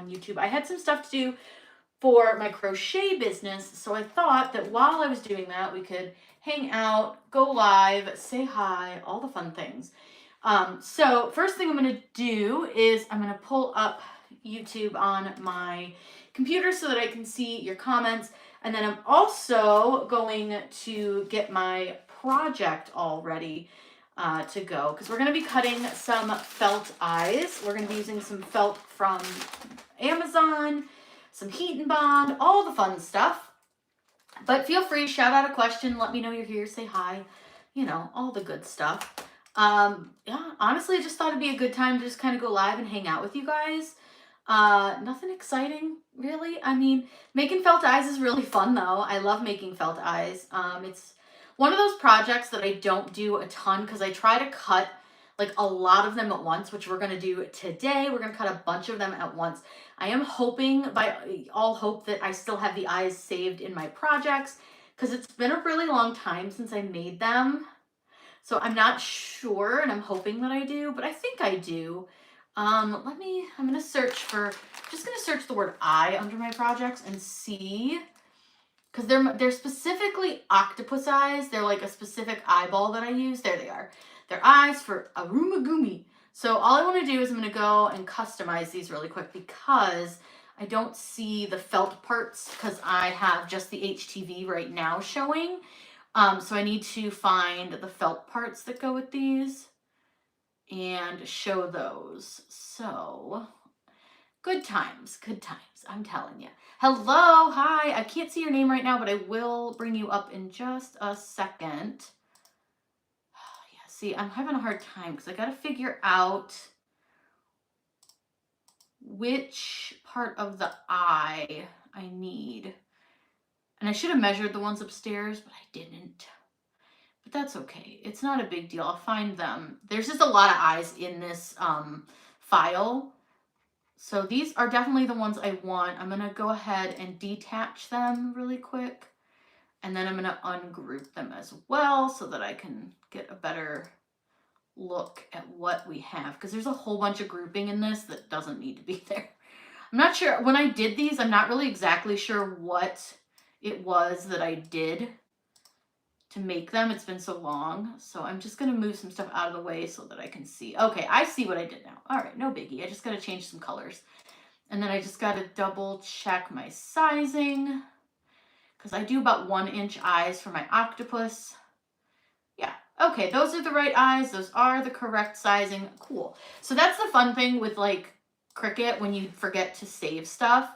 on YouTube. I had some stuff to do for my crochet business, so I thought that while I was doing that, we could hang out, go live, say hi, all the fun things. So first thing I'm going to do is I'm going to pull up YouTube on my computer so that I can see your comments. And then I'm also going to get my project all ready to go, because we're going to be cutting some felt eyes. We're going to be using some felt from Amazon, some heat and bond, all the fun stuff. But feel free, shout out a question, let me know you're here, say hi, you know, all the good stuff. Yeah, honestly, I just thought it'd be a good time to just kind of go live and hang out with you guys. Nothing exciting, really. I mean, making felt eyes is really fun, though. I love making felt eyes. It's one of those projects that I don't do a ton because I try to cut like a lot of them at once, which we're going to do today. We're going to cut a bunch of them at once. I am hoping, by all hope, that I still have the eyes saved in my projects, because it's been a really long time since I made them. So I'm not sure, and I'm hoping that I do, but I think I do. I'm going to search for, just going to search the word eye under my projects and see, because they're specifically octopus eyes. They're like a specific eyeball that I use. There they are. They're eyes for Arumagumi. So all I want to do is I'm going to go and customize these really quick, because I don't see the felt parts because I have just the HTV right now showing. So I need to find the felt parts that go with these and show those. So good times, I'm telling you. Hello, hi. I can't see your name right now, but I will bring you up in just a second. Yeah, see, I'm having a hard time because I got to figure out which part of the eye I need. And I should have measured the ones upstairs, but I didn't. But that's okay. It's not a big deal. I'll find them. There's just a lot of eyes in this file. So these are definitely the ones I want. I'm going to go ahead and detach them really quick. And then I'm going to ungroup them as well so that I can get a better look at what we have. Because there's a whole bunch of grouping in this that doesn't need to be there. I'm not sure. When I did these, I'm not really exactly sure what it was that I did to make them. It's been so long. So I'm just going to move some stuff out of the way so that I can see. Okay, I see what I did now. All right, no biggie. I just got to change some colors. And then I just got to double check my sizing, because I do about 1-inch eyes for my octopus. Yeah, okay, those are the right eyes. Those are the correct sizing. Cool. So that's the fun thing with like Cricut when you forget to save stuff.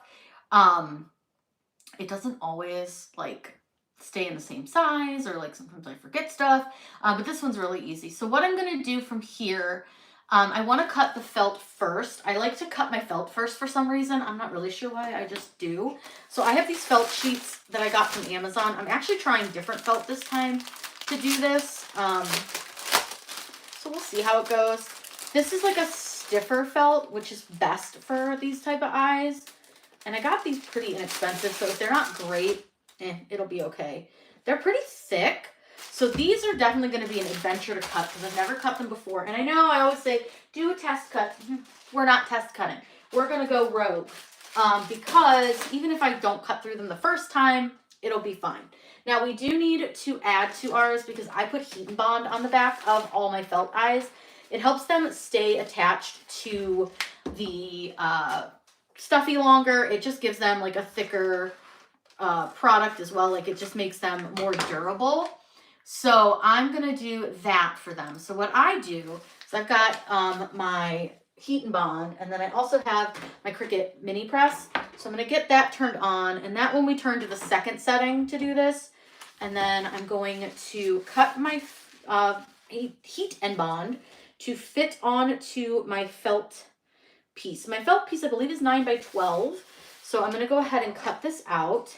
It doesn't always like stay in the same size, or like sometimes I forget stuff, but this one's really easy. So what I'm going to do from here, I want to cut the felt first. I like to cut my felt first for some reason. I'm not really sure why, I just do. So I have these felt sheets that I got from Amazon. I'm actually trying different felt this time to do this. So we'll see how it goes. This is like a stiffer felt, which is best for these type of eyes. And I got these pretty inexpensive, so if they're not great, it'll be okay. They're pretty thick, so these are definitely going to be an adventure to cut because I've never cut them before. And I know I always say, do a test cut. We're not test cutting. We're going to go rogue, because even if I don't cut through them the first time, it'll be fine. Now, we do need to add to ours because I put heat and bond on the back of all my felt eyes. It helps them stay attached to the stuffy longer. It just gives them like a thicker product as well. Like it just makes them more durable. So I'm going to do that for them. So what I do is I've got my heat and bond, and then I also have my Cricut mini press. So I'm going to get that turned on, and that when we turn to the second setting to do this. And then I'm going to cut my heat and bond to fit onto my felt piece. My felt piece, I believe, is 9 by 12. So I'm going to go ahead and cut this out.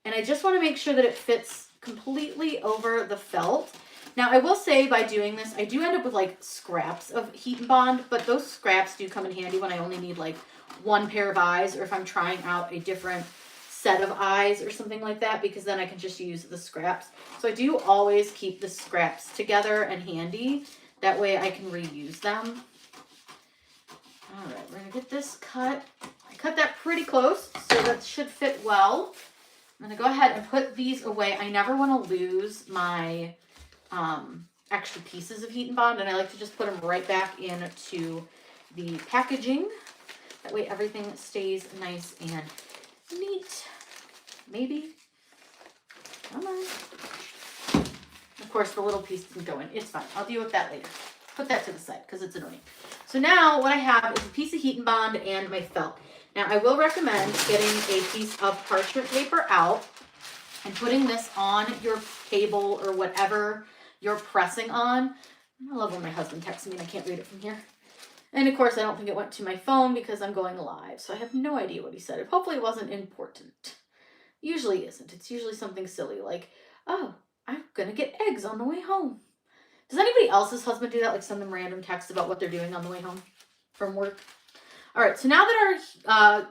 And I just want to make sure that it fits completely over the felt. Now, I will say by doing this, I do end up with like scraps of heat and bond, but those scraps do come in handy when I only need like one pair of eyes, or if I'm trying out a different set of eyes or something like that, because then I can just use the scraps. So I do always keep the scraps together and handy. That way I can reuse them. All right, we're going to get this cut like cut that pretty close, so that should fit well. I'm going to go ahead and put these away. I never want to lose my extra pieces of Heat and Bond, and I like to just put them right back into the packaging. That way everything stays nice and neat. Maybe. Come on. Of course, the little piece didn't go in. It's fine. I'll deal with that later. Put that to the side because it's annoying. So now what I have is a piece of Heat and Bond and my felt. Now I will recommend getting a piece of parchment paper out and putting this on your table or whatever you're pressing on. I love when my husband texts me and I can't read it from here. And of course, I don't think it went to my phone because I'm going live, so I have no idea what he said. Hopefully it wasn't important. Usually isn't. It's usually something silly like, oh, I'm gonna get eggs on the way home. Does anybody else's husband do that? Like send them random texts about what they're doing on the way home from work? All right, so now that our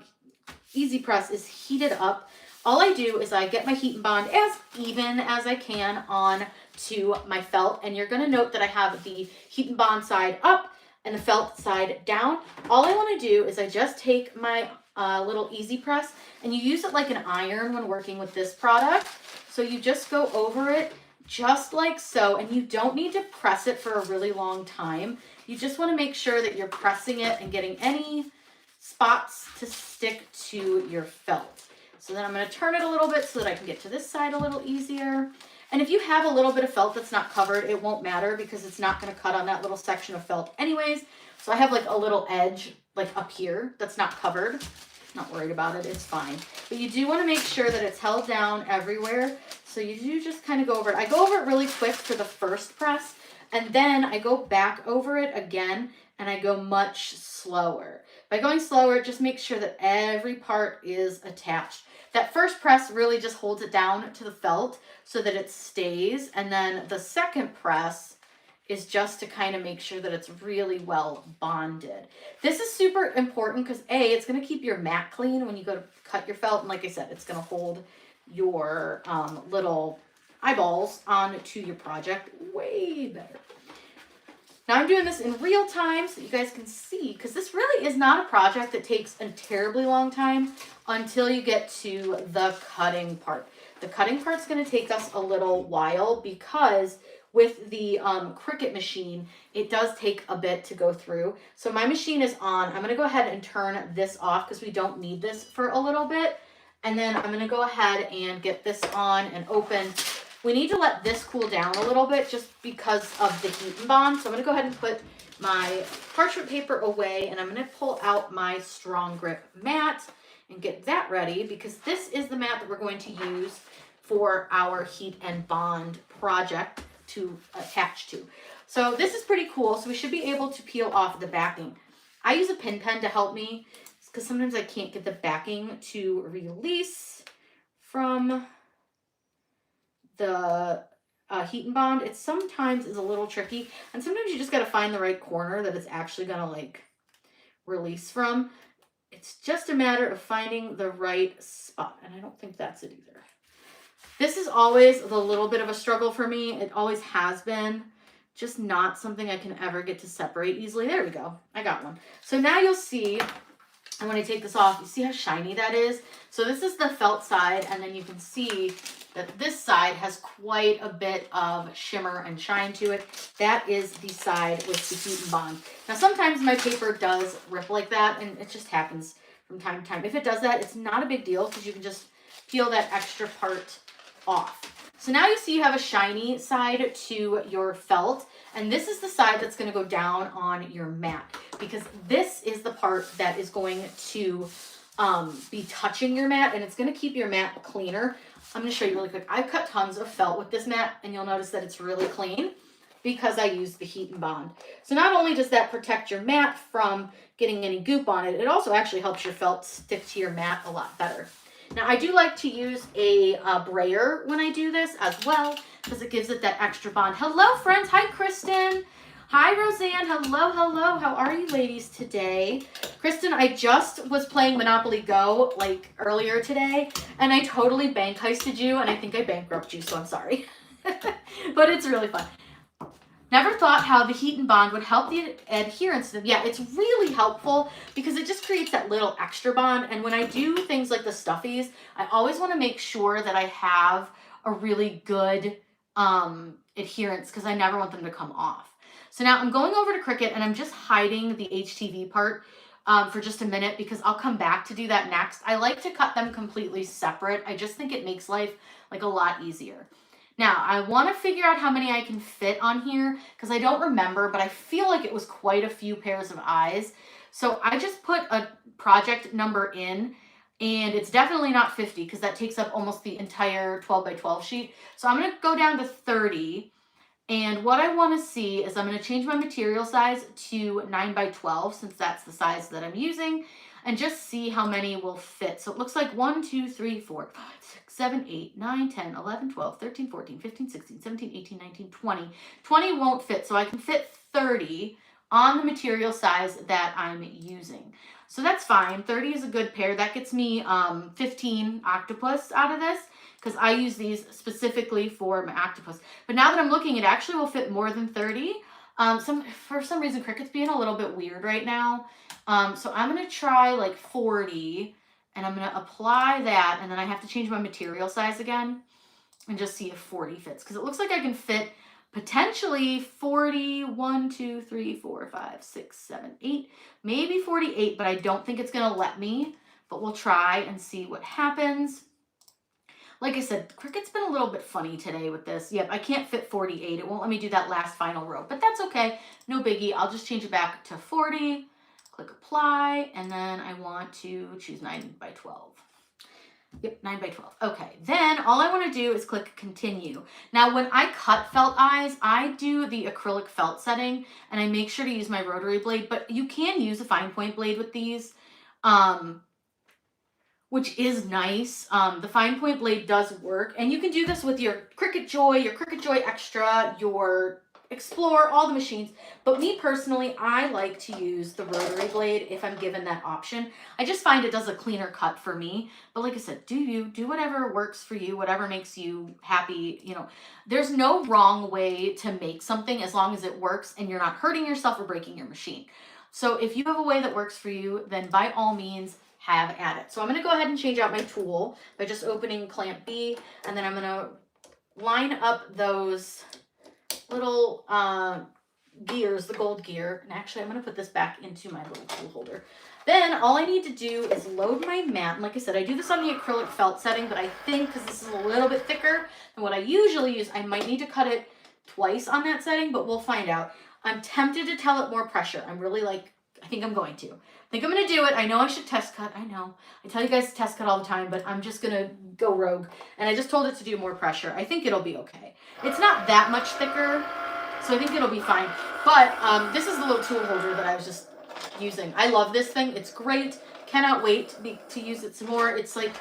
Easy Press is heated up, all I do is I get my Heat and Bond as even as I can on to my felt. And you're gonna note that I have the Heat and Bond side up and the felt side down. All I wanna do is I just take my little Easy Press, and you use it like an iron when working with this product. So you just go over it just like so, and you don't need to press it for a really long time. You just want to make sure that you're pressing it and getting any spots to stick to your felt. So then I'm going to turn it a little bit so that I can get to this side a little easier. And if you have a little bit of felt that's not covered, it won't matter because it's not going to cut on that little section of felt anyways. So I have like a little edge like up here that's not covered. Not worried about it, it's fine. But you do want to make sure that it's held down everywhere. So you do just kind of go over it. I go over it really quick for the first press, and then I go back over it again, and I go much slower. By going slower, just make sure that every part is attached. That first press really just holds it down to the felt so that it stays, and then the second press is just to kind of make sure that it's really well bonded. This is super important because A, it's going to keep your mat clean when you go to cut your felt, and like I said, it's going to hold your little eyeballs onto your project way better. Now I'm doing this in real time so you guys can see, because this really is not a project that takes a terribly long time until you get to the cutting part. The cutting part's going to take us a little while because with the CRICUT machine, it does take a bit to go through. So my machine is on. I'm going to go ahead and turn this off because we don't need this for a little bit. And then I'm going to go ahead and get this on and open. We need to let this cool down a little bit just because of the Heat and Bond. So I'm going to go ahead and put my parchment paper away, and I'm going to pull out my strong grip mat and get that ready because this is the mat that we're going to use for our Heat and Bond project to attach to. So this is pretty cool. So we should be able to peel off the backing. I use a pin pen to help me because sometimes I can't get the backing to release from the Heat and Bond. It sometimes is a little tricky, and sometimes you just got to find the right corner that it's actually going to like release from. It's just a matter of finding the right spot, and I don't think that's it either. This is always a little bit of a struggle for me. It always has been. Just not something I can ever get to separate easily. There we go. I got one. So now you'll see, and when I take this off, you see how shiny that is? So this is the felt side, and then you can see that this side has quite a bit of shimmer and shine to it. That is the side with the Heat and Bond. Now sometimes my paper does rip like that, and it just happens from time to time. If it does that, it's not a big deal because you can just peel that extra part off. So now you see you have a shiny side to your felt, and this is the side that's going to go down on your mat because this is the part that is going to be touching your mat, and it's going to keep your mat cleaner. I'm going to show you really quick. I've cut tons of felt with this mat, and you'll notice that it's really clean because I use the Heat and Bond. So not only does that protect your mat from getting any goop on it, it also actually helps your felt stick to your mat a lot better. Now, I do like to use a brayer when I do this as well because it gives it that extra bond. Hello, friends. Hi, Kristen. Hi, Roseanne. Hello, hello. How are you ladies today? Kristen, I just was playing Monopoly Go like earlier today, and I totally bank heisted you, and I think I bankrupted you, so I'm sorry. But it's really fun. Never thought how the heat and bond would help the adherence. Yeah, it's really helpful because it just creates that little extra bond. And when I do things like the stuffies, I always want to make sure that I have a really good adherence because I never want them to come off. So now I'm going over to CRICUT and I'm just hiding the HTV part for just a minute because I'll come back to do that next. I like to cut them completely separate. I just think it makes life like a lot easier. Now, I want to figure out how many I can fit on here because I don't remember, but I feel like it was quite a few pairs of eyes. So I just put a project number in, and it's definitely not 50 because that takes up almost the entire 12 by 12 sheet. So I'm going to go down to 30. And what I want to see is I'm going to change my material size to 9 by 12 since that's the size that I'm using, and just see how many will fit. So it looks like 1, 2, 3, 4, 5, 6, 7, 8, 9, 10, 11, 12, 13, 14, 15, 16, 17, 18, 19, 20. 20 won't fit, so I can fit 30 on the material size that I'm using. So that's fine. 30 is a good pair. That gets me 15 octopus out of this because I use these specifically for my octopus. But now that I'm looking, it actually will fit more than 30. For some reason, CRICUT's being a little bit weird right now. So I'm going to try like 40, and I'm going to apply that, and then I have to change my material size again and just see if 40 fits. Because it looks like I can fit potentially 40, 1, 2, 3, 4, 5, 6, 7, 8, maybe 48, but I don't think it's going to let me. But we'll try and see what happens. Like I said, CRICUT's been a little bit funny today with this. Yep, I can't fit 48. It won't let me do that last final row, but that's okay. No biggie. I'll just change it back to 40. Click apply, and then I want to choose 9 by 12. Yep, 9 by 12. Okay, then all I want to do is click continue. Now, when I cut felt eyes, I do the acrylic felt setting, and I make sure to use my rotary blade, but you can use a fine point blade with these. Which is nice. The fine point blade does work, and you can do this with your CRICUT Joy, your CRICUT Joy Extra, your Explore, all the machines. But me personally, I like to use the rotary blade if I'm given that option. I just find it does a cleaner cut for me. But like I said, do whatever works for you, whatever makes you happy. You know, there's no wrong way to make something as long as it works and you're not hurting yourself or breaking your machine. So if you have a way that works for you, then by all means, have at it. So I'm going to go ahead and change out my tool by just opening clamp B, and then I'm going to line up those little gears, the gold gear, and actually I'm going to put this back into my little tool holder. Then all I need to do is load my mat, and like I said, I do this on the acrylic felt setting, but I think because this is a little bit thicker than what I usually use, I might need to cut it twice on that setting, but we'll find out. I'm tempted to tell it more pressure. I'm really like, I think I'm going to. I think I'm going to do it. I know I should test cut. I know. I tell you guys to test cut all the time, but I'm just going to go rogue. And I just told it to do more pressure. I think it'll be okay. It's not that much thicker, so I think it'll be fine. But this is the little tool holder that I was just using. I love this thing. It's great. Cannot wait to use it some more. It's like,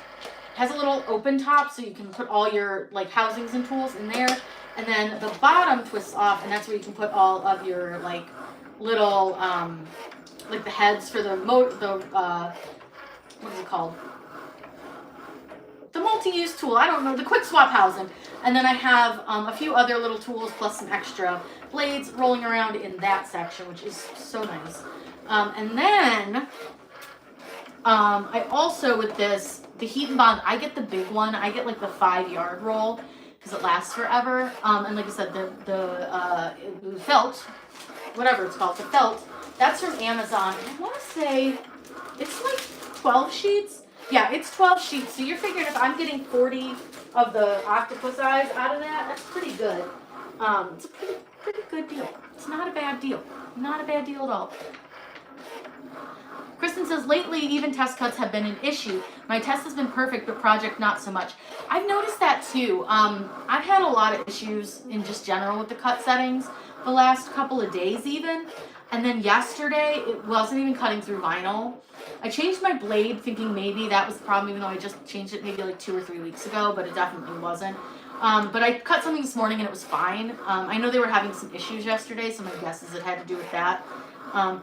has a little open top, so you can put all your like housings and tools in there. And then the bottom twists off, and that's where you can put all of your like little like the heads for the what is it called? The multi-use tool. I don't know, the quick swap housing. And then I have a few other little tools plus some extra blades rolling around in that section, which is so nice. And then I also, with this, the heat and bond, I get the big one. I get like the 5-yard roll because it lasts forever. And like I said, the felt, whatever it's called, the felt, that's from Amazon. I want to say it's like 12 sheets. Yeah, it's 12 sheets. So you're figuring if I'm getting 40 of the octopus eyes out of that, that's pretty good. It's a pretty good deal. It's not a bad deal. Not a bad deal at all. Kristen says, lately, even test cuts have been an issue. My test has been perfect, but project not so much. I've noticed that too. I've had a lot of issues in just general with the cut settings the last couple of days even. And then yesterday, it wasn't even cutting through vinyl. I changed my blade thinking maybe that was the problem, even though I just changed it maybe like 2 or 3 weeks ago, but it definitely wasn't. But I cut something this morning and it was fine. I know they were having some issues yesterday, so my guess is it had to do with that. I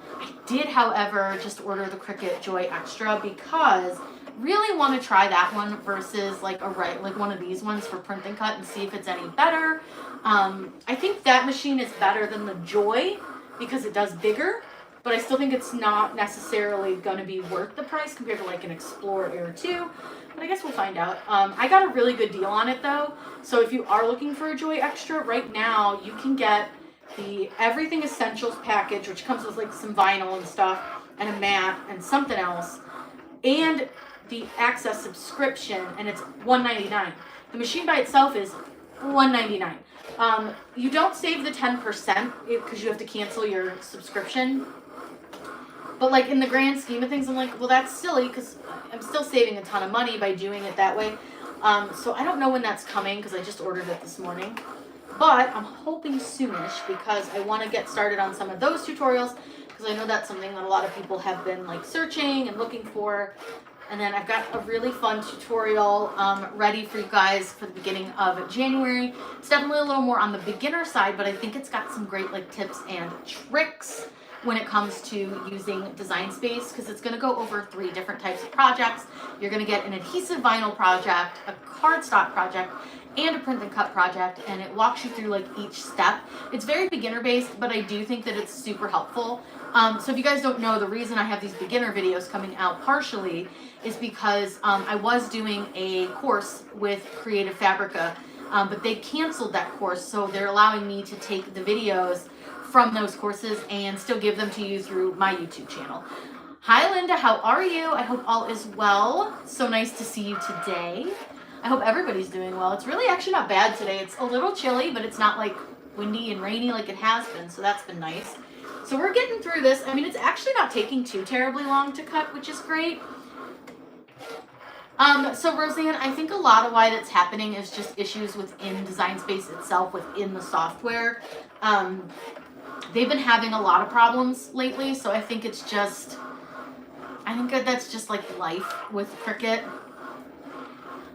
did, however, just order the Cricut Joy Extra because really want to try that one versus like like one of these ones for print and cut and see if it's any better. I think that machine is better than the Joy because it does bigger, but I still think it's not necessarily going to be worth the price compared to like an Explorer Air 2. But I guess we'll find out. I got a really good deal on it though. So if you are looking for a Joy Extra right now, you can get the Everything Essentials package, which comes with like some vinyl and stuff and a mat and something else, and the Access subscription, and it's $199. The machine by itself is $199. You don't save the 10% because you have to cancel your subscription. But like in the grand scheme of things, I'm like, well, that's silly because I'm still saving a ton of money by doing it that way. So I don't know when that's coming because I just ordered it this morning. But I'm hoping soonish because I want to get started on some of those tutorials because I know that's something that a lot of people have been like searching and looking for. And then I've got a really fun tutorial ready for you guys for the beginning of January. It's definitely a little more on the beginner side, but I think it's got some great like tips and tricks when it comes to using Design Space because it's going to go over 3 different types of projects. You're going to get an adhesive vinyl project, a cardstock project, and a print and cut project, and it walks you through like each step. It's very beginner based, but I do think that it's super helpful. So if you guys don't know, the reason I have these beginner videos coming out partially is because I was doing a course with Creative Fabrica, but they canceled that course, so they're allowing me to take the videos from those courses and still give them to you through my YouTube channel. Hi Linda, how are you? I hope all is well. So nice to see you today. I hope everybody's doing well. It's really actually not bad today. It's a little chilly, but it's not like windy and rainy like it has been, so that's been nice. So we're getting through this. I mean, it's actually not taking too terribly long to cut, which is great. So Roseanne, I think a lot of why that's happening is just issues within Design Space itself, within the software. They've been having a lot of problems lately, so I think it's just, I think that's just like life with Cricut.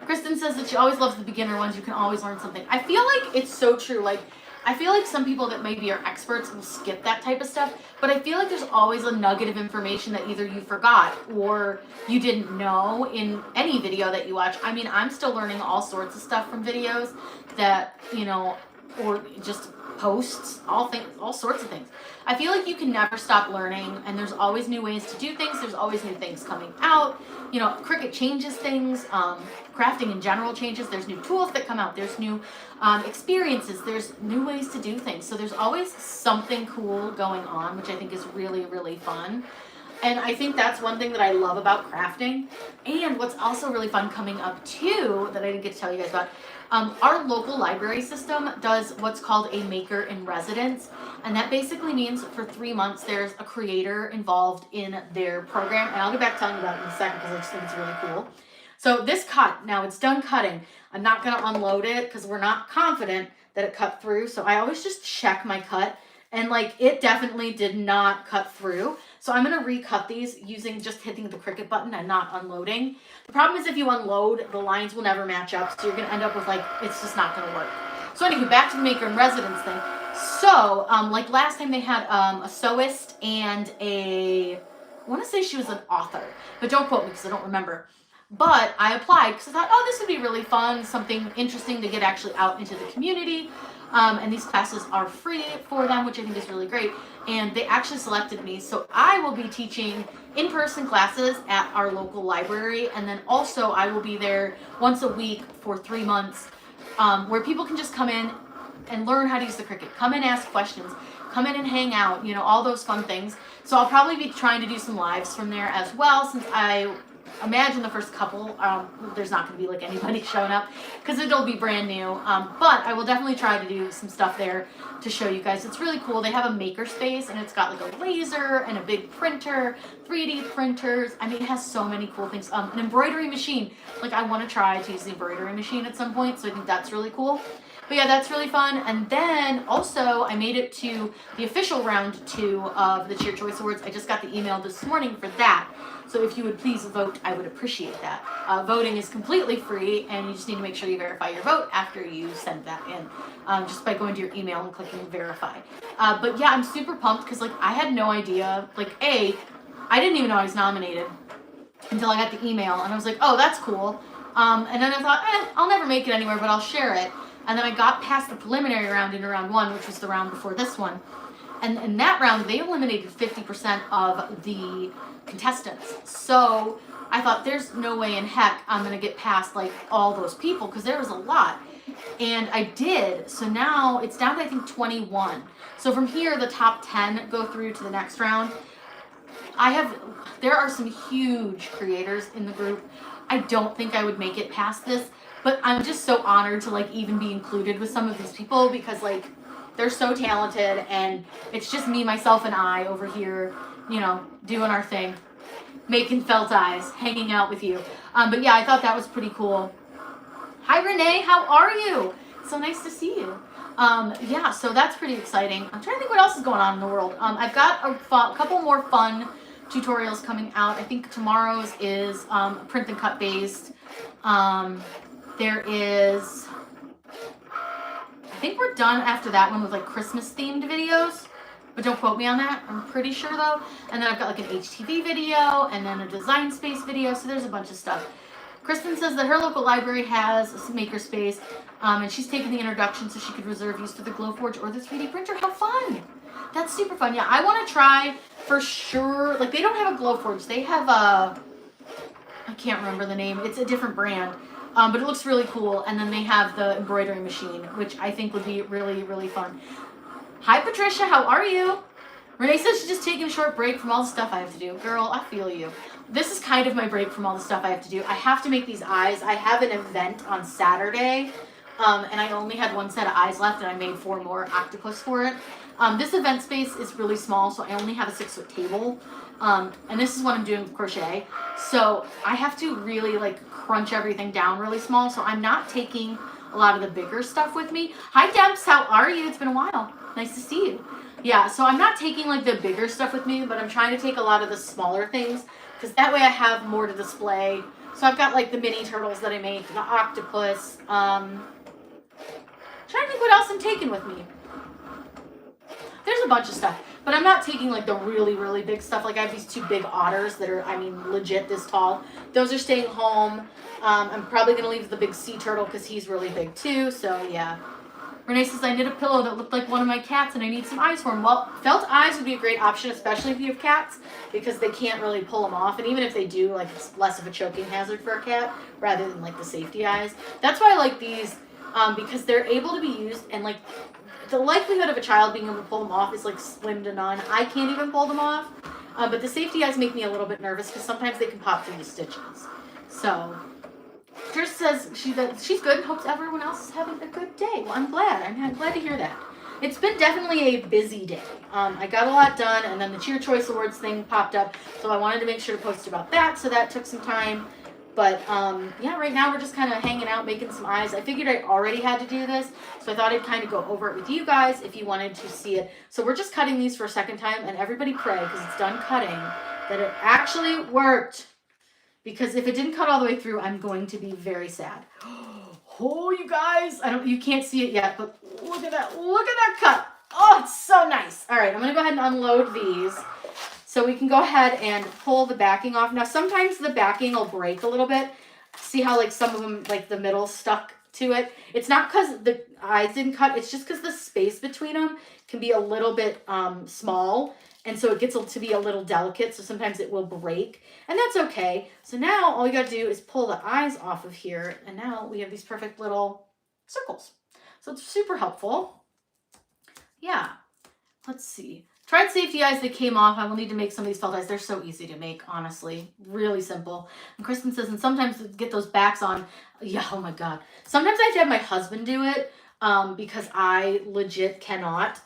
Kristen says that she always loves the beginner ones. You can always learn something. I feel like it's so true. Like, I feel like some people that maybe are experts will skip that type of stuff, but I feel like there's always a nugget of information that either you forgot or you didn't know in any video that you watch. I mean, I'm still learning all sorts of stuff from videos that, you know, or just posts, all sorts of things. I feel like you can never stop learning, and there's always new ways to do things. There's always new things coming out. You know, Cricut changes things. Crafting in general changes. There's new tools that come out. There's new experiences. There's new ways to do things. So there's always something cool going on, which I think is really, really fun. And I think that's one thing that I love about crafting. And what's also really fun coming up too, that I didn't get to tell you guys about, our local library system does what's called a maker in residence. And that basically means for 3 months, there's a creator involved in their program. And I'll get back to telling you about it in a second because I just think it's really cool. So this cut, now it's done cutting. I'm not going to unload it because we're not confident that it cut through. So I always just check my cut. And like, it definitely did not cut through. So I'm going to recut these using just hitting the Cricut button and not unloading. The problem is if you unload, the lines will never match up. So you're going to end up with like, it's just not going to work. So anyway, back to the maker in residence thing. So like last time they had a sewist and I want to say she was an author, but don't quote me because I don't remember. But I applied because I thought, oh, this would be really fun, something interesting to get actually out into the community. And these classes are free for them, which I think is really great. And they actually selected me. So I will be teaching in-person classes at our local library. And then also I will be there once a week for 3 months where people can just come in and learn how to use the Cricut. Come and ask questions. Come in and hang out, you know, all those fun things. So I'll probably be trying to do some lives from there as well, since I imagine the first couple, there's not going to be like anybody showing up because it'll be brand new. But I will definitely try to do some stuff there to show you guys. It's really cool. They have a maker space and it's got like a laser and a big printer, 3D printers. I mean, it has so many cool things. An embroidery machine. Like I want to try to use the embroidery machine at some point. So I think that's really cool. But yeah, that's really fun. And then also I made it to the official round 2 of the Cheer Choice Awards. I just got the email this morning for that. So if you would please vote, I would appreciate that. Voting is completely free, and you just need to make sure you verify your vote after you send that in, just by going to your email and clicking verify. But yeah, I'm super pumped because like I had no idea. Like I didn't even know I was nominated until I got the email, and I was like, oh, that's cool. And then I thought, I'll never make it anywhere, but I'll share it. And then I got past the preliminary round into round 1, which was the round before this one. And in that round, they eliminated 50% of the contestants. So I thought, there's no way in heck I'm going to get past like all those people, because there was a lot. And I did. So now it's down to, I think, 21. So from here, the top 10 go through to the next round. There are some huge creators in the group. I don't think I would make it past this, but I'm just so honored to like even be included with some of these people, because like they're so talented, and it's just me, myself, and I over here, you know, doing our thing, making felt eyes, hanging out with you. But yeah, I thought that was pretty cool. Hi Renee, how are you? So nice to see you. Yeah, so that's pretty exciting. I'm trying to think what else is going on in the world. I've got a couple more fun tutorials coming out. I think tomorrow's is print and cut based. There is, I think we're done after that one with like Christmas themed videos, but don't quote me on that. I'm pretty sure though. And then I've got like an HTV video and then a design space video. So there's a bunch of stuff. Kristen says that her local library has a makerspace, and she's taken the introduction so she could reserve use for the Glowforge or the 3D printer. How fun! That's super fun. Yeah, I want to try for sure. Like they don't have a Glowforge. They have a, I can't remember the name. It's a different brand. But it looks really cool. And then they have the embroidery machine, which I think would be really, really fun. Hi, Patricia. How are you? Renee says she's just taking a short break from all the stuff I have to do. Girl, I feel you. This is kind of my break from all the stuff I have to do. I have to make these eyes. I have an event on Saturday, and I only had one set of eyes left, and I made 4 more octopus for it. This event space is really small, so I only have a 6-foot table. And this is what I'm doing with crochet. So I have to really like crunch everything down really small. So I'm not taking a lot of the bigger stuff with me. Hi Debs, how are you? It's been a while. Nice to see you. Yeah, so I'm not taking like the bigger stuff with me, but I'm trying to take a lot of the smaller things, because that way I have more to display. So I've got like the mini turtles that I made, the octopus. Trying to think what else I'm taking with me. There's a bunch of stuff, but I'm not taking like the really, really big stuff. Like I have these 2 big otters that are, I mean, legit this tall. Those are staying home. I'm probably going to leave the big sea turtle because he's really big too. So yeah. Renee says, I knit a pillow that looked like one of my cats and I need some eyes for him. Well, felt eyes would be a great option, especially if you have cats, because they can't really pull them off. And even if they do, like it's less of a choking hazard for a cat rather than like the safety eyes. That's why I like these, because they're able to be used, and like the likelihood of a child being able to pull them off is like slim to none. I can't even pull them off. But the safety eyes make me a little bit nervous because sometimes they can pop through the stitches. So Trish says she's good and hopes everyone else is having a good day. Well, I'm glad. I'm glad to hear that. It's been definitely a busy day. I got a lot done, and then the Cheer Choice Awards thing popped up, so I wanted to make sure to post about that, so that took some time. But yeah, right now we're just kind of hanging out, making some eyes. I figured I already had to do this, so I thought I'd kind of go over it with you guys if you wanted to see it. So we're just cutting these for a second time, and everybody pray, because it's done cutting, that it actually worked. Because if it didn't cut all the way through, I'm going to be very sad. Oh, you guys, you can't see it yet, but look at that cut. Oh, it's so nice. All right, I'm gonna go ahead and unload these so we can go ahead and pull the backing off. Now, sometimes the backing will break a little bit. See how like some of them, like the middle stuck to it? It's not because the eyes didn't cut, it's just because the space between them can be a little bit small. And so it gets to be a little delicate, so sometimes it will break, and that's okay. So now all you got to do is pull the eyes off of here, and now we have these perfect little circles. So it's super helpful. Yeah, let's see. Tried safety eyes that came off. I will need to make some of these felt eyes. They're so easy to make, honestly. Really simple. And Kristen says, and sometimes to get those backs on, yeah, oh my God. Sometimes I have to have my husband do it, because I legit cannot.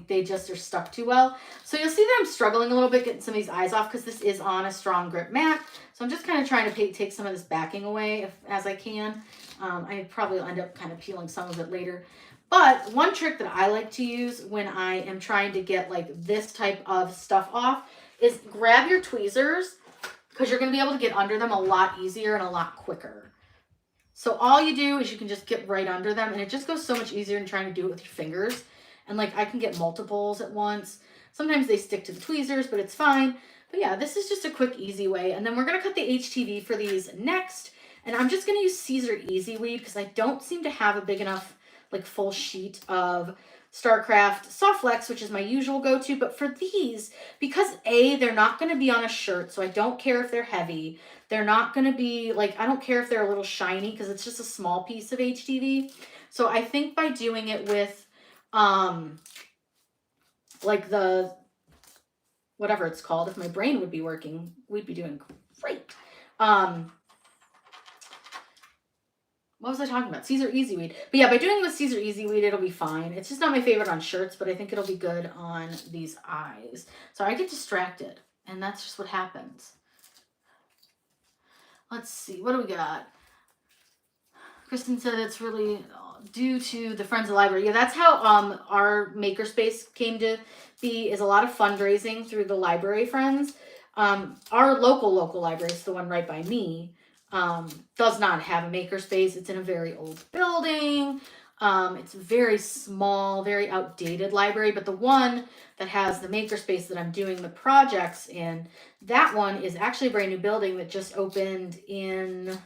They just are stuck too well. So you'll see that I'm struggling a little bit getting some of these eyes off because this is on a strong grip mat. So I'm just kind of trying to take some of this backing away as I can. I probably will end up kind of peeling some of it later. But one trick that I like to use when I am trying to get like this type of stuff off is grab your tweezers, because you're going to be able to get under them a lot easier and a lot quicker. So all you do is you can just get right under them, and it just goes so much easier than trying to do it with your fingers. And like I can get multiples at once. Sometimes they stick to the tweezers, but it's fine. But yeah, this is just a quick, easy way. And then we're going to cut the HTV for these next. And I'm just going to use Caesar Easy Weed because I don't seem to have a big enough like full sheet of Starcraft Soft Flex, which is my usual go-to. But for these, because they're not going to be on a shirt, so I don't care if they're heavy. They're not going to be like, I don't care if they're a little shiny because it's just a small piece of HTV. So I think by doing it with like the, whatever it's called, if my brain would be working, we'd be doing great. What was I talking about? Caesar Easy Weed. But yeah, by doing it with Caesar Easy Weed, it'll be fine. It's just not my favorite on shirts, but I think it'll be good on these eyes. So I get distracted, and that's just what happens. Let's see. What do we got? Kristen said it's really due to the Friends of the Library. Yeah, that's how our makerspace came to be, is a lot of fundraising through the library friends. Our local library is the one right by me. Does not have a makerspace. It's in a very old building. It's a very small, very outdated library, but the one that has the makerspace that I'm doing the projects in, that one is actually a brand new building that just opened in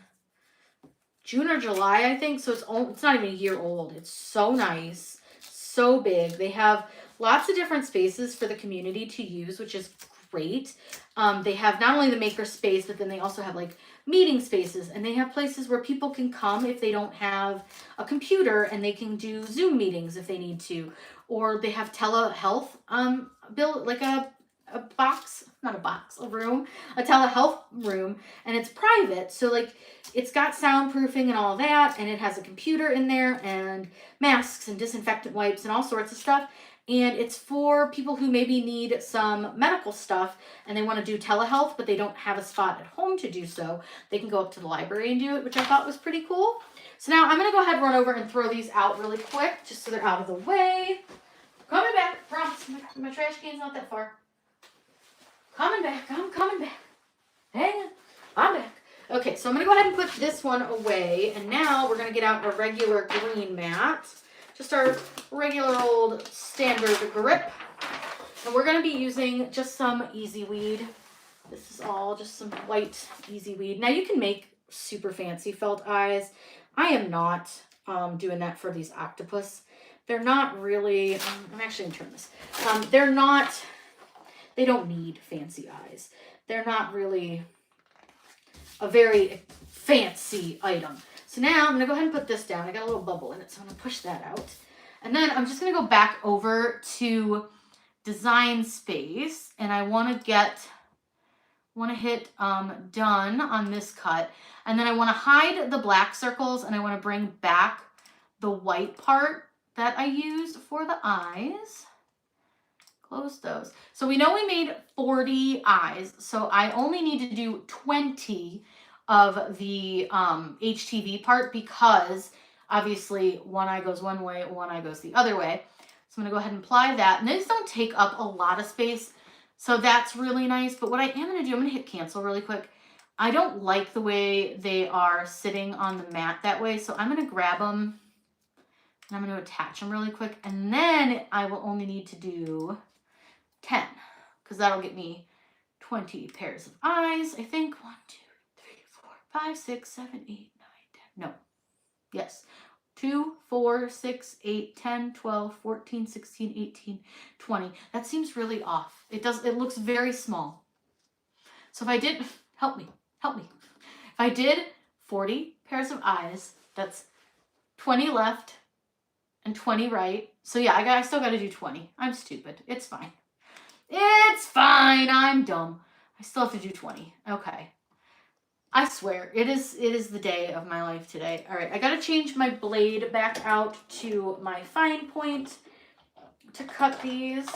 June or July, I think. So it's not even a year old. It's so nice, so big. They have lots of different spaces for the community to use, which is great. They have not only the maker space, but then they also have like meeting spaces, and they have places where people can come if they don't have a computer, and they can do Zoom meetings if they need to, or they have telehealth built like a room, a telehealth room, and it's private, so like it's got soundproofing and all that, and it has a computer in there and masks and disinfectant wipes and all sorts of stuff. And it's for people who maybe need some medical stuff and they want to do telehealth, but they don't have a spot at home to do so. They can go up to the library and do it, which I thought was pretty cool. So now I'm going to go ahead and run over and throw these out really quick, just so they're out of the way. Coming back, promise. My trash can's not that far. Coming back, I'm coming back. Hang on, I'm back. Okay, so I'm going to go ahead and put this one away. And now we're going to get out a regular green mat. Just our regular old standard grip. And we're going to be using just some Easy Weed. This is all just some white Easy Weed. Now you can make super fancy felt eyes. I am not doing that for these octopus. They're not really, I'm actually going to turn this. They don't need fancy eyes. They're not really a very fancy item. So now I'm going to go ahead and put this down. I got a little bubble in it, so I'm going to push that out. And then I'm just going to go back over to Design Space, and I want to hit done on this cut. And then I want to hide the black circles, and I want to bring back the white part that I used for the eyes. Close those. So we know we made 40 eyes, so I only need to do 20 of the HTV part, because obviously one eye goes one way, one eye goes the other way. So I'm going to go ahead and apply that. And these don't take up a lot of space, so that's really nice. But what I am going to do, I'm going to hit cancel really quick. I don't like the way they are sitting on the mat that way, so I'm going to grab them and I'm going to attach them really quick. And then I will only need to do 10, because that'll get me 20 pairs of eyes, I think. 1, 2, 3, 4, 5, 6, 7, 8, 9, 10. No. Yes. 2, 4, 6, 8, 10, 12, 14, 16, 18, 20. That seems really off. It looks very small. So if I did, help me. If I did 40 pairs of eyes, that's 20 left and 20 right. So yeah, I still got to do 20. I'm stupid. It's fine. It's fine. I'm dumb. I still have to do 20. Okay. I swear, it is the day of my life today. All right, I gotta change my blade back out to my fine point to cut these.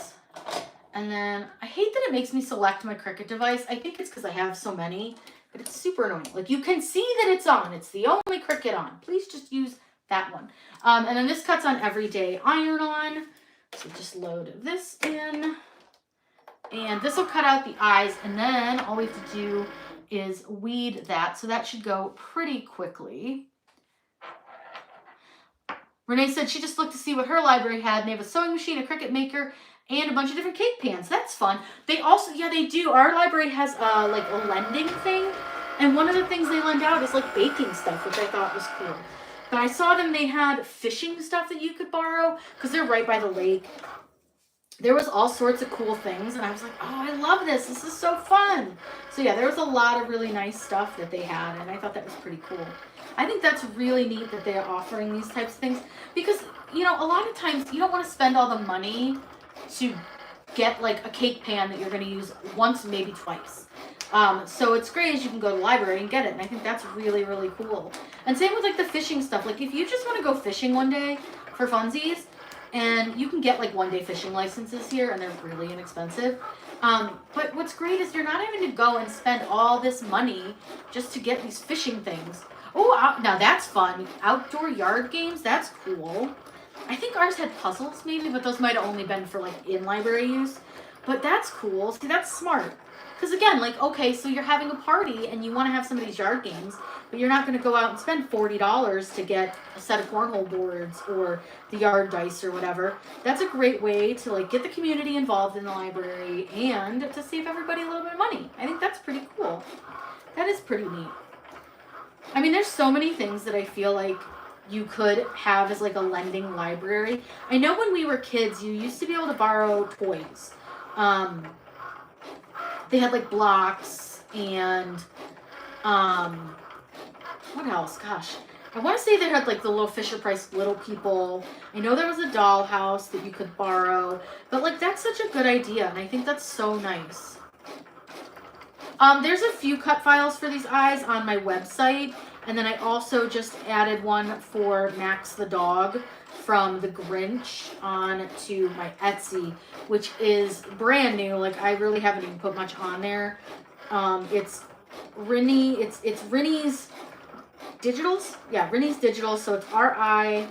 And then I hate that it makes me select my Cricut device. I think it's because I have so many, but it's super annoying. Like, you can see that it's on. It's the only Cricut on. Please just use that one. And then this cuts on everyday iron-on. So just load this in. And this will cut out the eyes. And then all we have to do is weed that. So that should go pretty quickly. Renee said she just looked to see what her library had. And they have a sewing machine, a Cricut maker, and a bunch of different cake pans. That's fun. They also, yeah, they do. Our library has like a lending thing. And one of the things they lend out is like baking stuff, which I thought was cool. But I saw them, they had fishing stuff that you could borrow because they're right by the lake. There was all sorts of cool things. And I was like, oh, I love this. This is so fun. So yeah, there was a lot of really nice stuff that they had. And I thought that was pretty cool. I think that's really neat that they are offering these types of things because, you know, a lot of times you don't want to spend all the money to get like a cake pan that you're going to use once, maybe twice. So it's great as you can go to the library and get it. And I think that's really, really cool. And same with like the fishing stuff. Like if you just want to go fishing one day for funsies, and you can get like one-day fishing licenses here and they're really inexpensive. But what's great is you're not having to go and spend all this money just to get these fishing things. Oh, now that's fun. Outdoor yard games, that's cool. I think ours had puzzles maybe, but those might have only been for like in-library use. But that's cool. See, that's smart. Because again, like, okay, so you're having a party and you want to have some of these yard games, but you're not going to go out and spend $40 to get a set of cornhole boards or the yard dice or whatever. That's a great way to like get the community involved in the library and to save everybody a little bit of money. I think that's pretty cool. That is pretty neat. I mean, there's so many things that I feel like you could have as like a lending library. I know when we were kids, you used to be able to borrow toys. They had like blocks and what else? Gosh, I want to say they had like the little Fisher Price Little People. I know there was a dollhouse that you could borrow, but like that's such a good idea, and I think that's so nice. There's a few cut files for these eyes on my website, and then I also just added one for Max the dog from the Grinch on to my Etsy, which is brand new. Like I really haven't even put much on there. It's Rinny. It's Rinny's Digitals. Yeah, Rinny's Digitals. So it's RINNES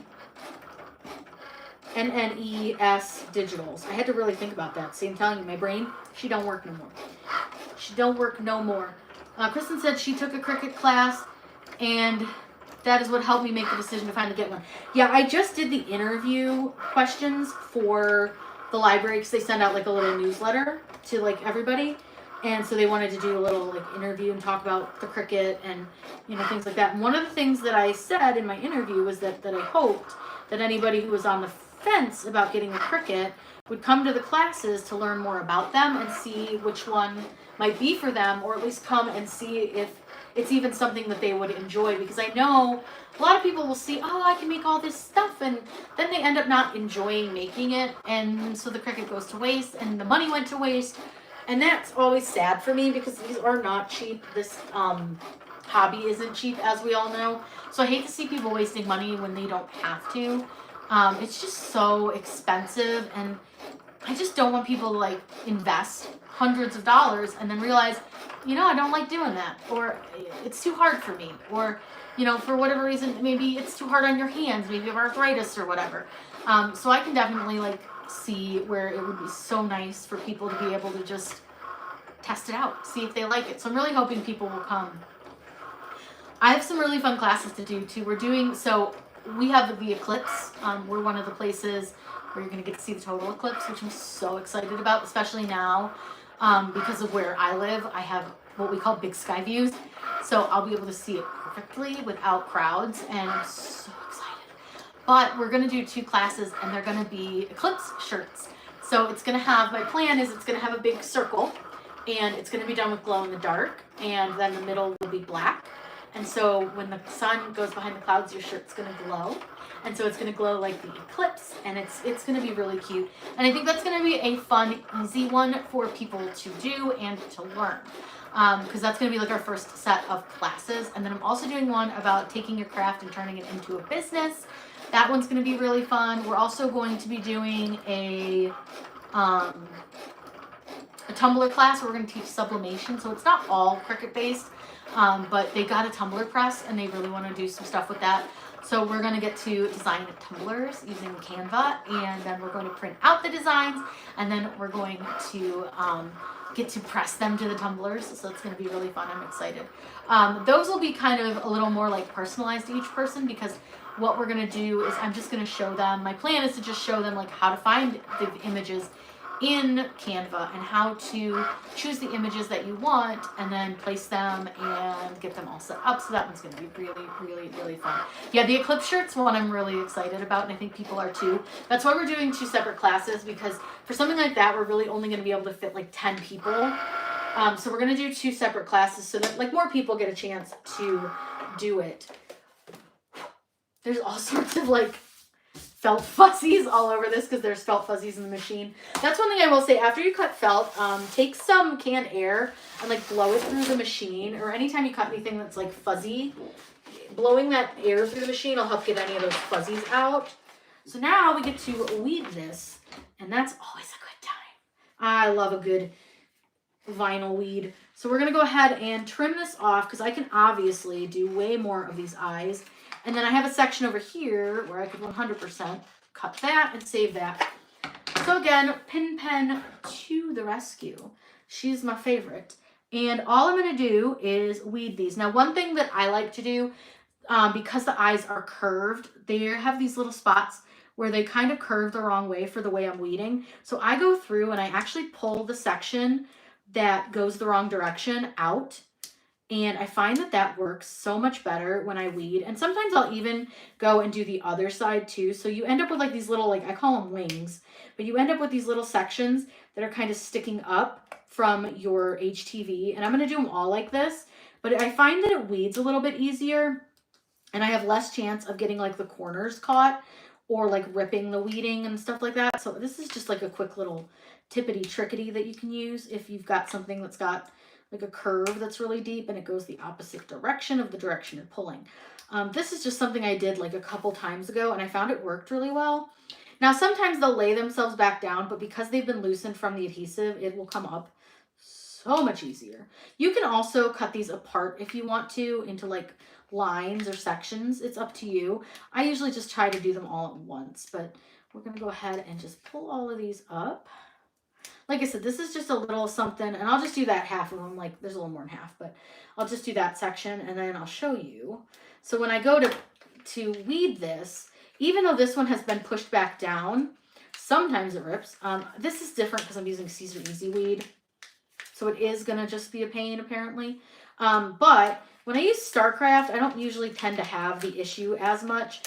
Digitals. I had to really think about that. See, I'm telling you, my brain, she don't work no more. She don't work no more. Kristen said she took a Cricut class, and that is what helped me make the decision to finally get one. Yeah, I just did the interview questions for the library because they send out like a little newsletter to like everybody. And so they wanted to do a little like interview and talk about the Cricut and, you know, things like that. And one of the things that I said in my interview was that I hoped that anybody who was on the fence about getting a Cricut would come to the classes to learn more about them and see which one might be for them, or at least come and see if it's even something that they would enjoy. Because I know a lot of people will see, oh, I can make all this stuff, and then they end up not enjoying making it, and so the Cricut goes to waste and the money went to waste. And that's always sad for me because these are not cheap. This hobby isn't cheap, as we all know. So I hate to see people wasting money when they don't have to. It's just so expensive, and I just don't want people to like invest hundreds of dollars and then realize, you know, I don't like doing that, or it's too hard for me, or, you know, for whatever reason, maybe it's too hard on your hands, maybe you have arthritis or whatever. So I can definitely like see where it would be so nice for people to be able to just test it out, see if they like it. So I'm really hoping people will come. I have some really fun classes to do too. We have the eclipse. We're one of the places where you're going to get to see the total eclipse, which I'm so excited about, especially now because of where I live. I have what we call big sky views, so I'll be able to see it perfectly without crowds, and I'm so but we're going to do 2 classes, and they're going to be eclipse shirts. So it's going to have, my plan is it's going to have a big circle, and it's going to be done with glow in the dark, and then the middle will be black. And so when the sun goes behind the clouds, your shirt's going to glow. And so it's going to glow like the eclipse, and it's going to be really cute. And I think that's going to be a fun, easy one for people to do and to learn. because that's going to be like our first set of classes. And then I'm also doing one about taking your craft and turning it into a business. That one's going to be really fun. We're also going to be doing a tumbler class where we're going to teach sublimation. So it's not all Cricut based, but they got a tumbler press and they really want to do some stuff with that. So we're going to get to design tumblers using Canva, and then we're going to print out the designs, and then we're going to get to press them to the tumblers. So it's going to be really fun. I'm excited. Those will be kind of a little more like personalized to each person, because what we're going to do is I'm just going to show them, my plan is to just show them like how to find the images in Canva and how to choose the images that you want and then place them and get them all set up. So that one's going to be really, really, really fun. Yeah, the Eclipse shirt's one I'm really excited about, and I think people are too. That's why we're doing 2 separate classes, because for something like that, we're really only going to be able to fit like 10 people. So we're going to do 2 separate classes so that like more people get a chance to do it. There's all sorts of like felt fuzzies all over this because there's felt fuzzies in the machine. That's one thing I will say. After you cut felt, take some canned air and like blow it through the machine, or anytime you cut anything that's like fuzzy, blowing that air through the machine will help get any of those fuzzies out. So now we get to weed this, and that's always a good time. I love a good vinyl weed. So we're going to go ahead and trim this off because I can obviously do way more of these eyes. And then I have a section over here where I could 100% cut that and save that. So again, Pin Pen to the rescue. She's my favorite. And all I'm going to do is weed these. Now, one thing that I like to do, because the eyes are curved, they have these little spots where they kind of curve the wrong way for the way I'm weeding. So I go through and I actually pull the section that goes the wrong direction out. And I find that that works so much better when I weed. And sometimes I'll even go and do the other side too. So you end up with like these little, like I call them wings, but you end up with these little sections that are kind of sticking up from your HTV. And I'm going to do them all like this, but I find that it weeds a little bit easier and I have less chance of getting like the corners caught or like ripping the weeding and stuff like that. So this is just like a quick little tippity trickety that you can use if you've got something that's got like a curve that's really deep and it goes the opposite direction of the direction you're pulling. This is just something I did like a couple times ago and I found it worked really well. Now sometimes they'll lay themselves back down, but because they've been loosened from the adhesive, it will come up so much easier. You can also cut these apart if you want to into like lines or sections. It's up to you. I usually just try to do them all at once, but we're going to go ahead and just pull all of these up. Like I said, this is just a little something, and I'll just do that half of them. Like there's a little more than half, but I'll just do that section and then I'll show you. So when I go to weed this, even though this one has been pushed back down, sometimes it rips. This is different because I'm using Caesar Easy Weed. So it is going to just be a pain apparently. But when I use StarCraft, I don't usually tend to have the issue as much.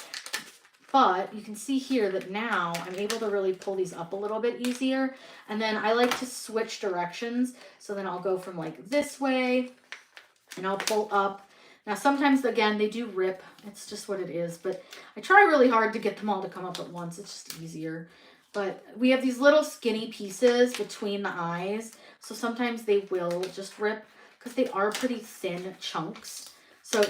But you can see here that now I'm able to really pull these up a little bit easier. And then I like to switch directions. So then I'll go from like this way and I'll pull up. Now sometimes, again, they do rip. It's just what it is. But I try really hard to get them all to come up at once. It's just easier. But we have these little skinny pieces between the eyes. So sometimes they will just rip because they are pretty thin chunks. So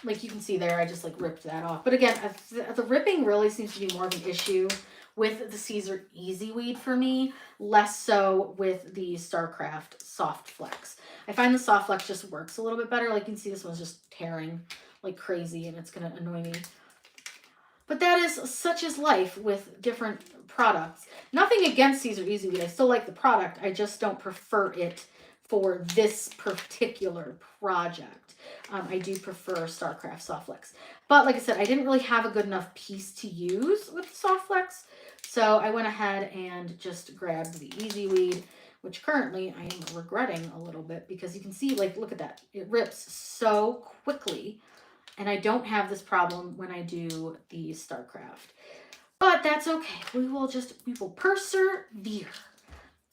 like you can see there, I just like ripped that off. But again, the ripping really seems to be more of an issue with the Caesar Easy Weed for me, less so with the StarCraft Soft Flex. I find the Soft Flex just works a little bit better. Like you can see this one's just tearing like crazy and it's going to annoy me. But that is such is life with different products. Nothing against Caesar Easy Weed. I still like the product. I just don't prefer it for this particular project. I do prefer StarCraft Softflex. But like I said, I didn't really have a good enough piece to use with Softflex. So I went ahead and just grabbed the Easy Weed, which currently I am regretting a little bit because you can see, like, look at that. It rips so quickly. And I don't have this problem when I do the StarCraft. But that's okay. We will persevere.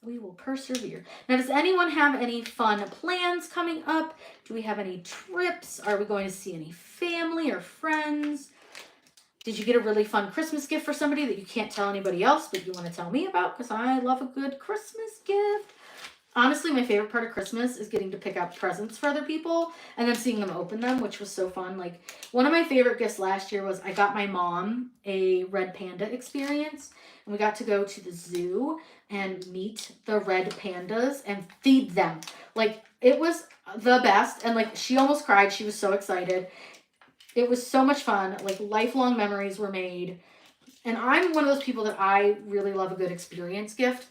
We will persevere. Now, does anyone have any fun plans coming up? Do we have any trips? Are we going to see any family or friends? Did you get a really fun Christmas gift for somebody that you can't tell anybody else, but you want to tell me about? Because I love a good Christmas gift. Honestly, my favorite part of Christmas is getting to pick out presents for other people and then seeing them open them, which was so fun. Like, one of my favorite gifts last year was I got my mom a red panda experience, and we got to go to the zoo and meet the red pandas and feed them. Like, it was the best, and like, she almost cried. She was so excited. It was so much fun. Like, lifelong memories were made. And I'm one of those people that I really love a good experience gift.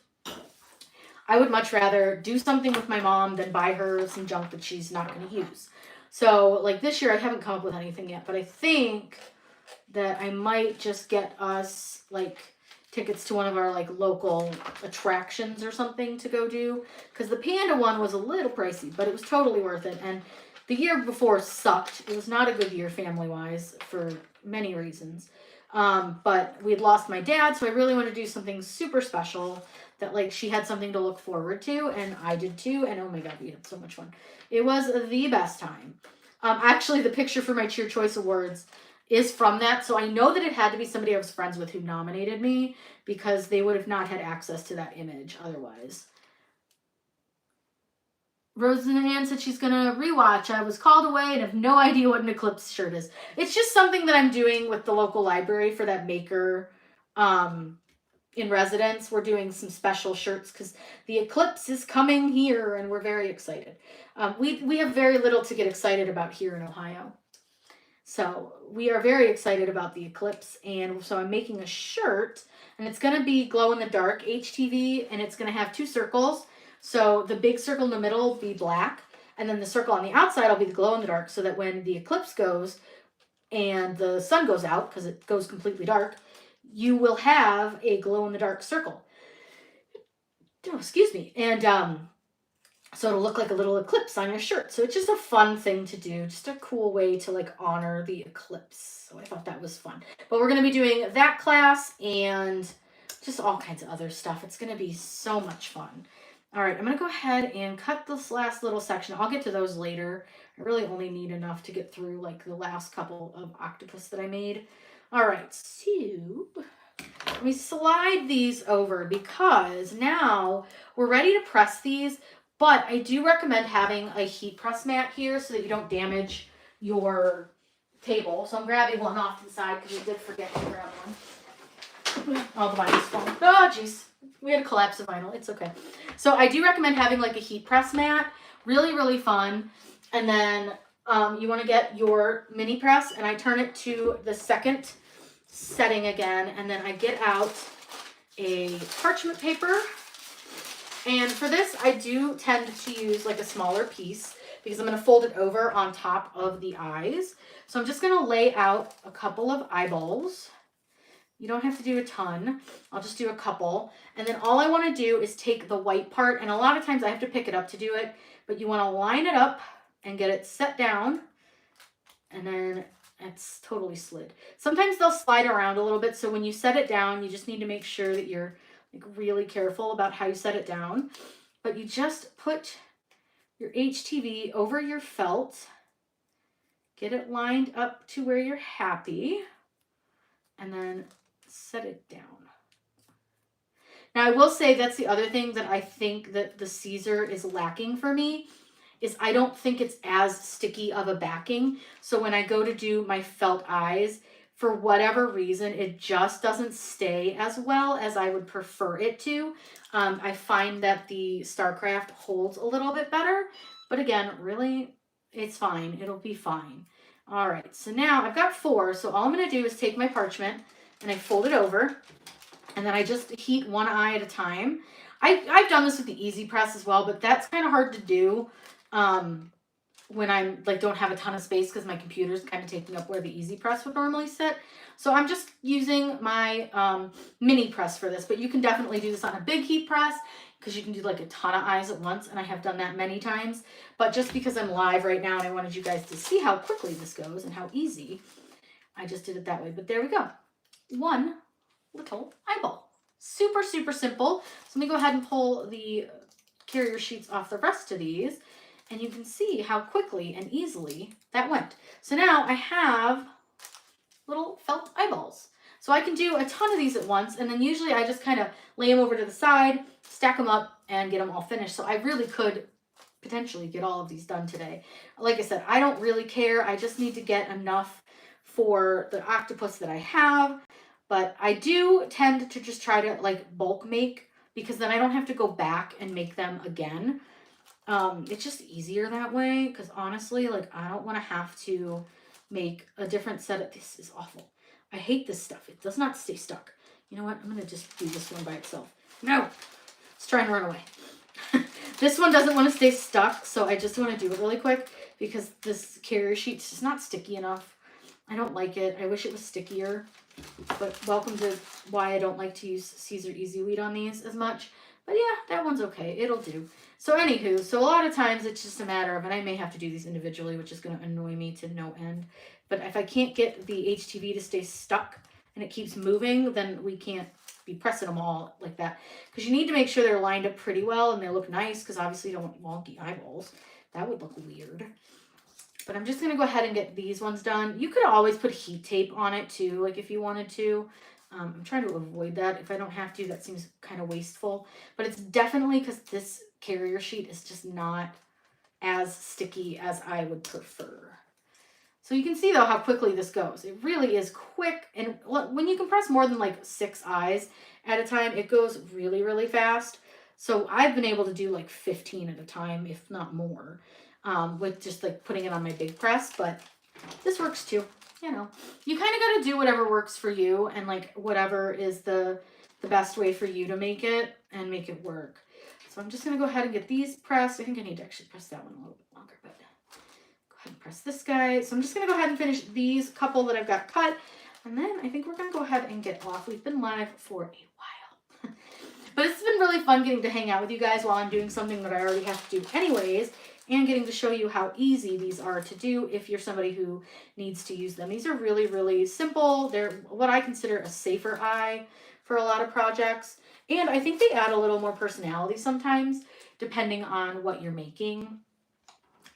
I would much rather do something with my mom than buy her some junk that she's not going to use. So, like this year, I haven't come up with anything yet, but I think that I might just get us like tickets to one of our like local attractions or something to go do. Because the panda one was a little pricey, but it was totally worth it. And the year before sucked. It was not a good year family wise for many reasons. But we had lost my dad, so I really wanted to do something super special that like she had something to look forward to, and I did too. And oh my god, we had so much fun. It was the best time. Actually, the picture for my Cheer Choice Awards is from that, so I know that it had to be somebody I was friends with who nominated me, because they would have not had access to that image otherwise. Roseanne said she's gonna rewatch. I was called away and have no idea what an eclipse shirt is. It's just something that I'm doing with the local library for that maker in residence. We're doing some special shirts because the eclipse is coming here and we're very excited. We have very little to get excited about here in Ohio. So we are very excited about the eclipse, and so I'm making a shirt, and it's going to be glow in the dark HTV, and it's going to have two circles. So the big circle in the middle will be black, and then the circle on the outside will be the glow in the dark, so that when the eclipse goes and the sun goes out, because it goes completely dark, you will have a glow in the dark circle. Oh, excuse me. And so it'll look like a little eclipse on your shirt. So it's just a fun thing to do, just a cool way to like honor the eclipse. So I thought that was fun. But we're going to be doing that class and just all kinds of other stuff. It's going to be so much fun. All right, I'm going to go ahead and cut this last little section. I'll get to those later. I really only need enough to get through like the last couple of octopus that I made. All right, so let me slide these over because now we're ready to press these. But I do recommend having a heat press mat here so that you don't damage your table. So I'm grabbing one off to the side because we did forget to grab one. Oh, the vinyl's falling. Oh, jeez. We had a collapse of vinyl. It's okay. So I do recommend having like a heat press mat. Really, really fun. And then you want to get your mini press, and I turn it to the second setting again. And then I get out a parchment paper. And for this, I do tend to use like a smaller piece because I'm going to fold it over on top of the eyes. So I'm just going to lay out a couple of eyeballs. You don't have to do a ton. I'll just do a couple. And then all I want to do is take the white part, and a lot of times I have to pick it up to do it, but you want to line it up and get it set down, and then it's totally slid. Sometimes they'll slide around a little bit, so when you set it down, you just need to make sure that you're really careful about how you set it down. But you just put your HTV over your felt, get it lined up to where you're happy, and then set it down. Now I will say that's the other thing that I think that the Caesar is lacking for me, is I don't think it's as sticky of a backing. So when I go to do my felt eyes, for whatever reason, it just doesn't stay as well as I would prefer it to. I find that the StarCraft holds a little bit better, but again, really, it's fine. It'll be fine. All right, so now I've got 4, so all I'm gonna do is take my parchment and I fold it over, and then I just heat one eye at a time. I've done this with the Easy Press as well, but that's kind of hard to do when I'm like don't have a ton of space because my computer's kind of taking up where the Easy Press would normally sit. So I'm just using my mini press for this, but you can definitely do this on a big heat press because you can do like a ton of eyes at once, and I have done that many times. But just because I'm live right now and I wanted you guys to see how quickly this goes and how easy, I just did it that way. But there we go. One little eyeball. Super, super simple. So let me go ahead and pull the carrier sheets off the rest of these, and you can see how quickly and easily that went. So now I have little felt eyeballs. So I can do a ton of these at once, and then usually I just kind of lay them over to the side, stack them up, and get them all finished. So I really could potentially get all of these done today. Like I said, I don't really care. I just need to get enough for the octopus that I have. But I do tend to just try to like bulk make, because then I don't have to go back and make them again. It's just easier that way, because honestly, like, I don't want to have to make a different set of, this is awful. I hate this stuff. It does not stay stuck. You know what? I'm going to just do this one by itself. No, it's trying to run away. This one doesn't want to stay stuck, so I just want to do it really quick because this carrier sheet's just not sticky enough. I don't like it. I wish it was stickier, but welcome to why I don't like to use Caesar Easy Weed on these as much. But yeah, that one's okay. It'll do. So anywho, so a lot of times it's just a matter of, and I may have to do these individually, which is going to annoy me to no end. But if I can't get the HTV to stay stuck and it keeps moving, then we can't be pressing them all like that. Because you need to make sure they're lined up pretty well and they look nice, because obviously you don't want wonky eyeballs. That would look weird. But I'm just going to go ahead and get these ones done. You could always put heat tape on it too, like if you wanted to. I'm trying to avoid that. If I don't have to, that seems kind of wasteful. But it's definitely because this carrier sheet is just not as sticky as I would prefer. So you can see though how quickly this goes. It really is quick. And when you compress more than like 6 eyes at a time, it goes really, really fast. So I've been able to do like 15 at a time, if not more, with just like putting it on my big press. But this works too. You know, you kind of got to do whatever works for you, and like whatever is the best way for you to make it and make it work. So I'm just going to go ahead and get these pressed. I think I need to actually press that one a little bit longer, but go ahead and press this guy. So I'm just going to go ahead and finish these couple that I've got cut. And then I think we're going to go ahead and get off. We've been live for a while. But it's been really fun getting to hang out with you guys while I'm doing something that I already have to do anyways, and getting to show you how easy these are to do if you're somebody who needs to use them. These are really, really simple. They're what I consider a safer eye for a lot of projects. And I think they add a little more personality sometimes, depending on what you're making.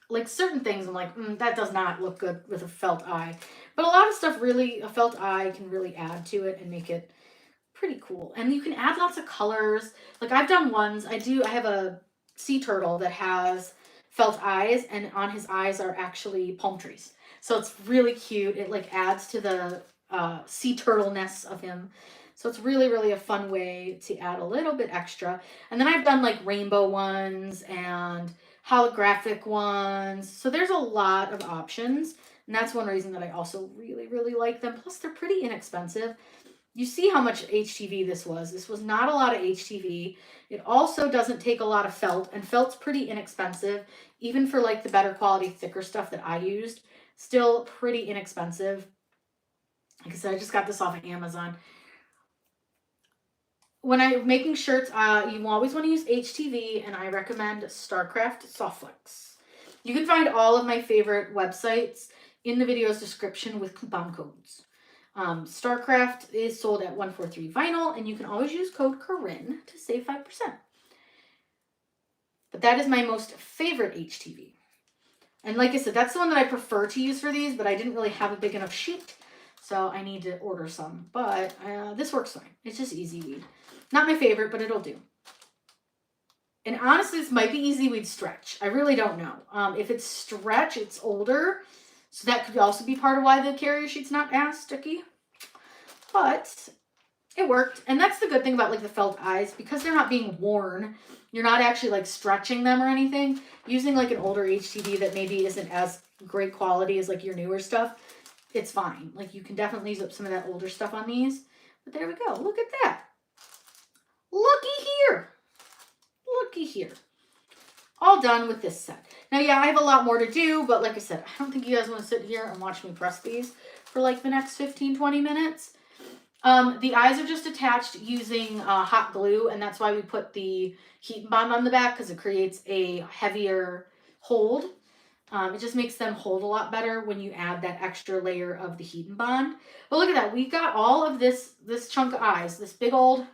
Like certain things, I'm like, that does not look good with a felt eye. But a lot of stuff really, a felt eye can really add to it and make it pretty cool. And you can add lots of colors. Like I've done ones, I have a sea turtle that has felt eyes, and on his eyes are actually palm trees. So it's really cute. It like adds to the sea turtle-ness of him. So it's really, really a fun way to add a little bit extra. And then I've done like rainbow ones and holographic ones. So there's a lot of options. And that's one reason that I also really, really like them. Plus they're pretty inexpensive. You see how much HTV this was. This was not a lot of HTV. It also doesn't take a lot of felt, and felt's pretty inexpensive, even for like the better quality, thicker stuff that I used. Still pretty inexpensive. Like I said, I just got this off of Amazon. When I'm making shirts, you always want to use HTV, and I recommend StarCraft Softflex. You can find all of my favorite websites in the video's description with coupon codes. StarCraft is sold at 143 Vinyl, and you can always use code Corinne to save 5%. But that is my most favorite HTV. And like I said, that's the one that I prefer to use for these, but I didn't really have a big enough sheet, so I need to order some. But this works fine. It's just Easy Weed. Not my favorite, but it'll do. And honestly, this might be Easy Weed Stretch. I really don't know. If it's Stretch, it's older, so that could also be part of why the carrier sheet's not as sticky. But it worked. And that's the good thing about like the felt eyes, because they're not being worn. You're not actually like stretching them or anything. Using like an older HTV that maybe isn't as great quality as like your newer stuff, it's fine. Like you can definitely use up some of that older stuff on these. But there we go. Look at that. Looky here. Looky here. All done with this set. Now, yeah, I have a lot more to do, but like I said, I don't think you guys want to sit here and watch me press these for like the next 15-20 minutes. The eyes are just attached using hot glue, and that's why we put the heat bond on the back, because it creates a heavier hold. It just makes them hold a lot better when you add that extra layer of the heat and bond. But look at that. We got all of this chunk of eyes, this big old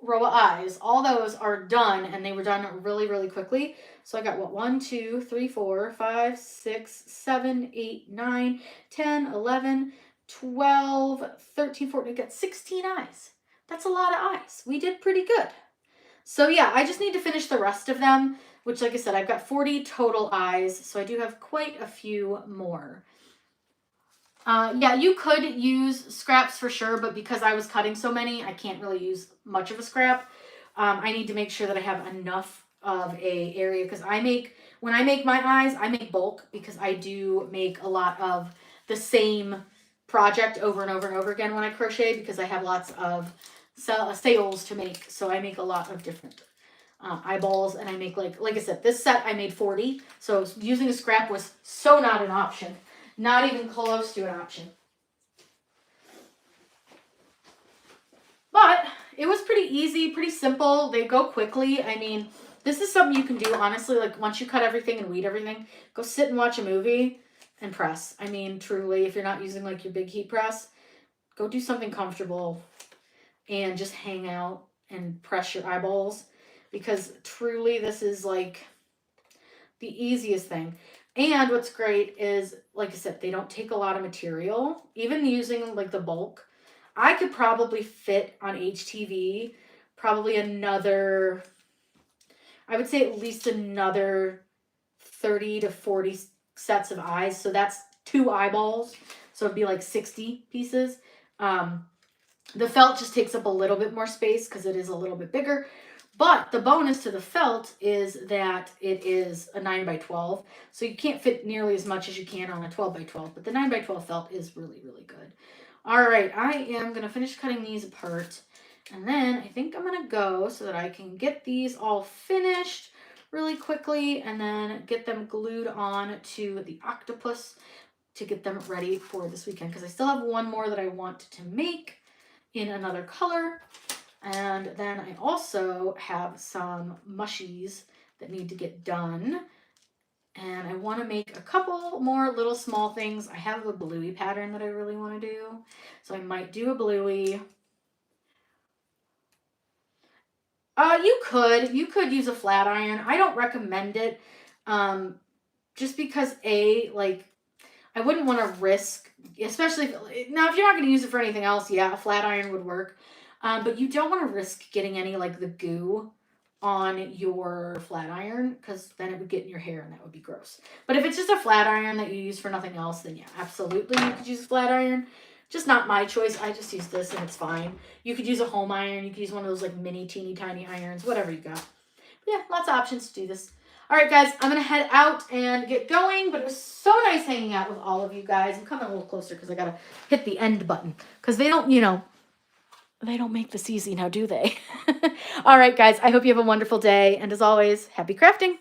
row of eyes. All those are done, and they were done really, really quickly. So I got what, 1, 2, 3, 4, 5, 6, 7, 8, 9, 10, 11, 12, 13, 14, I got 16 eyes. That's a lot of eyes. We did pretty good. So yeah, I just need to finish the rest of them, which like I said, I've got 40 total eyes, so I do have quite a few more. Yeah, you could use scraps for sure, but because I was cutting so many, I can't really use much of a scrap. I need to make sure that I have enough of a area, because when I make my eyes, I make bulk, because I do make a lot of the same project over and over and over again when I crochet, because I have lots of sales to make. So I make a lot of different eyeballs, and I make like I said, this set I made 40. So using a scrap was so not an option. Not even close to an option. But it was pretty easy, pretty simple. They go quickly. I mean, this is something you can do, honestly, like once you cut everything and weed everything, go sit and watch a movie and press. I mean, truly, if you're not using like your big heat press, go do something comfortable and just hang out and press your eyeballs, because truly this is like the easiest thing. And what's great is, like I said, they don't take a lot of material. Even using like the bulk, I could probably fit on HTV probably another, I would say at least another 30 to 40 sets of eyes. So that's 2 eyeballs. So it'd be like 60 pieces. The felt just takes up a little bit more space because it is a little bit bigger. But the bonus to the felt is that it is a 9x12. So you can't fit nearly as much as you can on a 12x12. But the 9x12 felt is really, really good. All right, I am going to finish cutting these apart. And then I think I'm going to go so that I can get these all finished really quickly and then get them glued on to the octopus to get them ready for this weekend. Because I still have one more that I want to make in another color. And then I also have some mushies that need to get done. And I want to make a couple more little small things. I have a bluey pattern that I really want to do. So I might do a bluey. You could use a flat iron. I don't recommend it. Just because like, I wouldn't want to risk, especially now if you're not going to use it for anything else, yeah, a flat iron would work. But you don't want to risk getting any like the goo on your flat iron, because then it would get in your hair and that would be gross. But if it's just a flat iron that you use for nothing else, then yeah, absolutely you could use a flat iron. Just not my choice. I just use this and it's fine. You could use a home iron. You could use one of those like mini teeny tiny irons, whatever you got. But yeah, lots of options to do this. All right, guys, I'm going to head out and get going, but it was so nice hanging out with all of you guys. I'm coming a little closer because I got to hit the end button, because they don't, they don't make this easy now, do they? All right, guys, I hope you have a wonderful day. And as always, happy crafting.